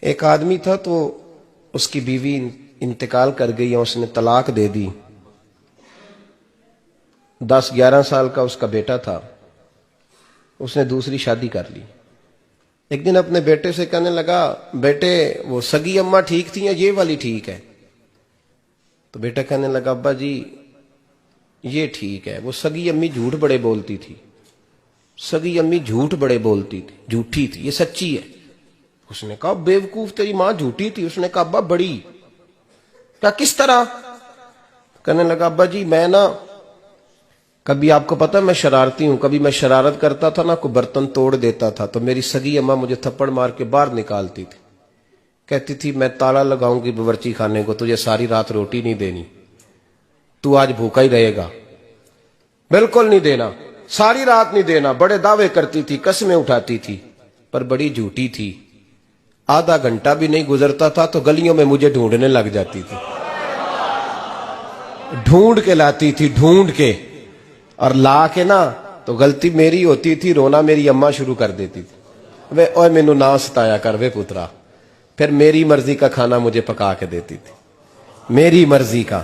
ایک آدمی تھا تو اس کی بیوی انتقال کر گئی اور اس نے طلاق دے دی. 10-11 سال کا اس کا بیٹا تھا. اس نے دوسری شادی کر لی. ایک دن اپنے بیٹے سے کہنے لگا, بیٹے وہ سگی اماں ٹھیک تھی یا یہ والی ٹھیک ہے؟ تو بیٹا کہنے لگا, ابا جی یہ ٹھیک ہے, وہ سگی امی جھوٹ بڑے بولتی تھی, سگی امی جھوٹ بڑے بولتی تھی, جھوٹی تھی, یہ سچی ہے. اس نے کہا, بیوقوف تیری ماں جھوٹی تھی. اس نے کہا, ابا بڑی. کیا کس طرح؟ کہنے لگا, ابا جی میں نا کبھی, آپ کو پتا میں شرارتی ہوں, کبھی میں شرارت کرتا تھا نا, کوئی برتن توڑ دیتا تھا تو میری سگی اماں مجھے تھپڑ مار کے باہر نکالتی تھی. کہتی تھی میں تالا لگاؤں گی باورچی خانے کو, تجھے ساری رات روٹی نہیں دینی, تو آج بھوکا ہی رہے گا, بالکل نہیں دینا, ساری رات نہیں دینا. بڑے دعوے کرتی تھی, قسمیں اٹھاتی تھی, پر بڑی جھوٹی تھی. آدھا گھنٹہ بھی نہیں گزرتا تھا تو گلیوں میں مجھے ڈھونڈنے لگ جاتی تھی, ڈھونڈ کے لاتی تھی, ڈھونڈ کے, اور لا کے نا تو غلطی میری ہوتی تھی, رونا میری اماں شروع کر دیتی تھی. وے اوے مینو نہ ستایا کر وے پترا. پھر میری مرضی کا کھانا مجھے پکا کے دیتی تھی, میری مرضی کا.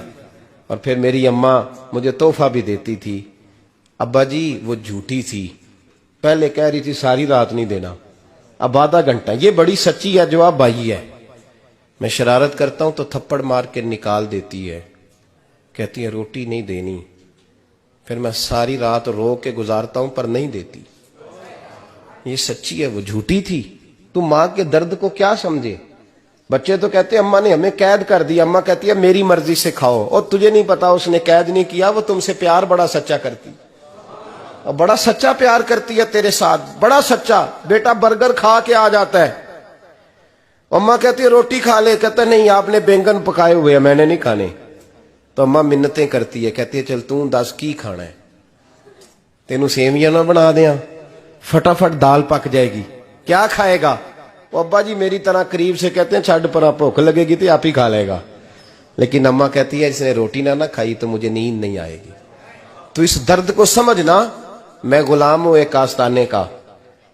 اور پھر میری اماں مجھے تحفہ بھی دیتی تھی. ابا جی وہ جھوٹی تھی, پہلے کہہ رہی تھی ساری رات نہیں دینا, اب آدھا گھنٹہ. یہ بڑی سچی ہے, جواب بھائی ہے. میں شرارت کرتا ہوں تو تھپڑ مار کے نکال دیتی ہے, کہتی ہے روٹی نہیں دینی. پھر میں ساری رات رو کے گزارتا ہوں پر نہیں دیتی. یہ سچی ہے, وہ جھوٹی تھی. تو ماں کے درد کو کیا سمجھے؟ بچے تو کہتے ہیں اماں نے ہمیں قید کر دیا, اماں کہتی ہے میری مرضی سے کھاؤ. اور تجھے نہیں پتا اس نے قید نہیں کیا, وہ تم سے پیار بڑا سچا کرتی, اور بڑا سچا پیار کرتی ہے تیرے ساتھ, بڑا سچا. بیٹا برگر کھا کے آ جاتا ہے, اماں کہتی ہے روٹی کھا لے, کہتا نہیں آپ نے بینگن پکائے ہوئے ہیں میں نے نہیں کھانے. تو اماں منتیں کرتی ہے, کہتی ہے چل توں دس کی کھانا ہے, تینوں سیویاں نہ بنا دیاں, فٹافٹ دال پک جائے گی, کیا کھائے گا؟ وہ ابا جی میری طرح قریب سے کہتے ہیں چھڈ پر, بھوک لگے گی تو آپ ہی کھا لے گا. لیکن اماں کہتی ہے اس نے روٹی نہ کھائی تو مجھے نیند نہیں آئے گی. تو اس درد کو سمجھنا. میں غلام ہوں ایک آستانے کا,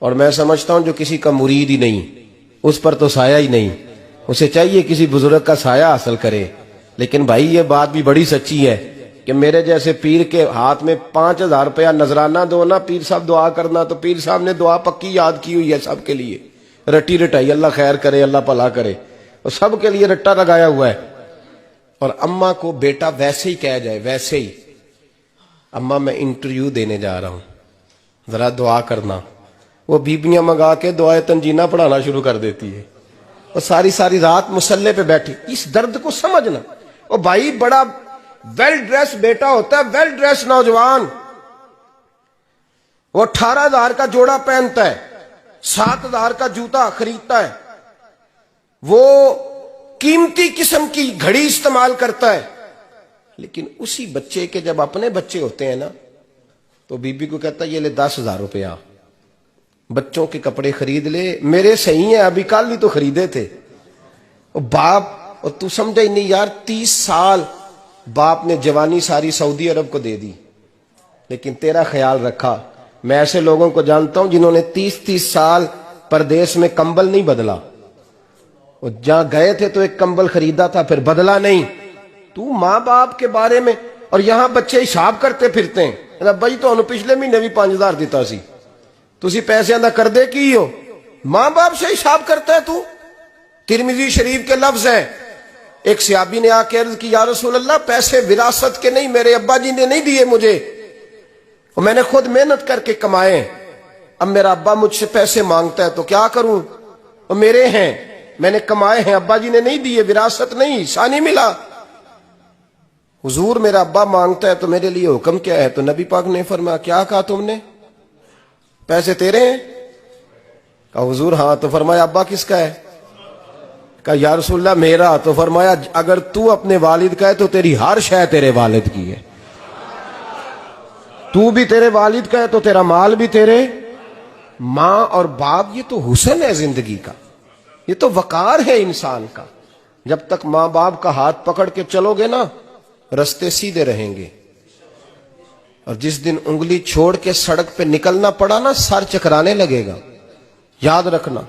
اور میں سمجھتا ہوں جو کسی کا مرید ہی نہیں اس پر تو سایہ ہی نہیں, اسے چاہیے کسی بزرگ کا سایہ حاصل کرے. لیکن بھائی یہ بات بھی بڑی سچی ہے کہ میرے جیسے پیر کے ہاتھ میں 5000 روپیہ نذرانہ دو نا, پیر صاحب دعا کرنا, تو پیر صاحب نے دعا پکی یاد کی ہوئی ہے سب کے لیے, رٹی رٹائی, اللہ خیر کرے اللہ بھلا کرے, اور سب کے لیے رٹا لگایا ہوا ہے. اور اماں کو بیٹا ویسے ہی کہہ جائے, ویسے ہی, اماں میں انٹرویو دینے جا رہا ہوں ذرا دعا کرنا, وہ بیبیاں منگا کے دعائے تنجینہ پڑھانا شروع کر دیتی ہے, اور ساری رات مسلح پہ بیٹھی. اس درد کو سمجھنا. اور بھائی بڑا ویل ڈریس بیٹا ہوتا ہے, ویل ڈریس نوجوان, وہ 18,000 کا جوڑا پہنتا ہے, 7,000 کا جوتا خریدتا ہے, وہ قیمتی قسم کی گھڑی استعمال کرتا ہے. لیکن اسی بچے کے جب اپنے بچے ہوتے ہیں نا تو بی بی کو کہتا ہے یہ لے 10,000 روپیہ, بچوں کے کپڑے خرید لے, میرے صحیح ہیں ابھی کل ہی تو خریدے تھے. اور باپ, اور تو سمجھا ہی نہیں یار, 30 سال باپ نے جوانی ساری سعودی عرب کو دے دی, لیکن تیرا خیال رکھا. میں ایسے لوگوں کو جانتا ہوں جنہوں نے 30 سال پردیس میں کمبل نہیں بدلا, اور جہاں گئے تھے تو ایک کمبل خریدا تھا پھر بدلا نہیں. تو ماں باپ کے بارے میں, اور یہاں بچے حساب کرتے پھرتے ہیں, بھائی تو پچھلے مہینے بھی 5,000 دیتا سی, تسی پیسے ادا کر دے کی ہو, ماں باپ سے حساب کرتا ہے تو. ترمذی شریف کے لفظ ہیں, ایک صحابی نے آ کے عرض کی یا رسول اللہ پیسے وراثت کے نہیں, میرے ابا جی نے نہیں دیے مجھے, اور میں نے خود محنت کر کے کمائے, اب میرا ابا مجھ سے پیسے مانگتا ہے تو کیا کروں, اور میرے ہیں, میں نے کمائے ہیں, ابا جی نے نہیں دیے, وراثت نہیں, حصہ نہیں ملا. حضور میرا ابا مانگتا ہے تو میرے لیے حکم کیا ہے؟ تو نبی پاک نے فرمایا کیا کہا تم نے, پیسے تیرے ہیں؟ کہا حضور ہاں. تو فرمایا ابا کس کا ہے؟ کہا یا رسول اللہ میرا. تو فرمایا اگر تو اپنے والد کا ہے تو تیری ہر شے تیرے والد کی ہے, تو بھی تیرے والد کا ہے تو تیرا مال بھی تیرے. ماں اور باپ یہ تو حسن ہے زندگی کا, یہ تو وقار ہے انسان کا. جب تک ماں باپ کا ہاتھ پکڑ کے چلو گے نا رستے سیدھے رہیں گے, اور جس دن انگلی چھوڑ کے سڑک پہ نکلنا پڑا نا سر چکرانے لگے گا. یاد رکھنا.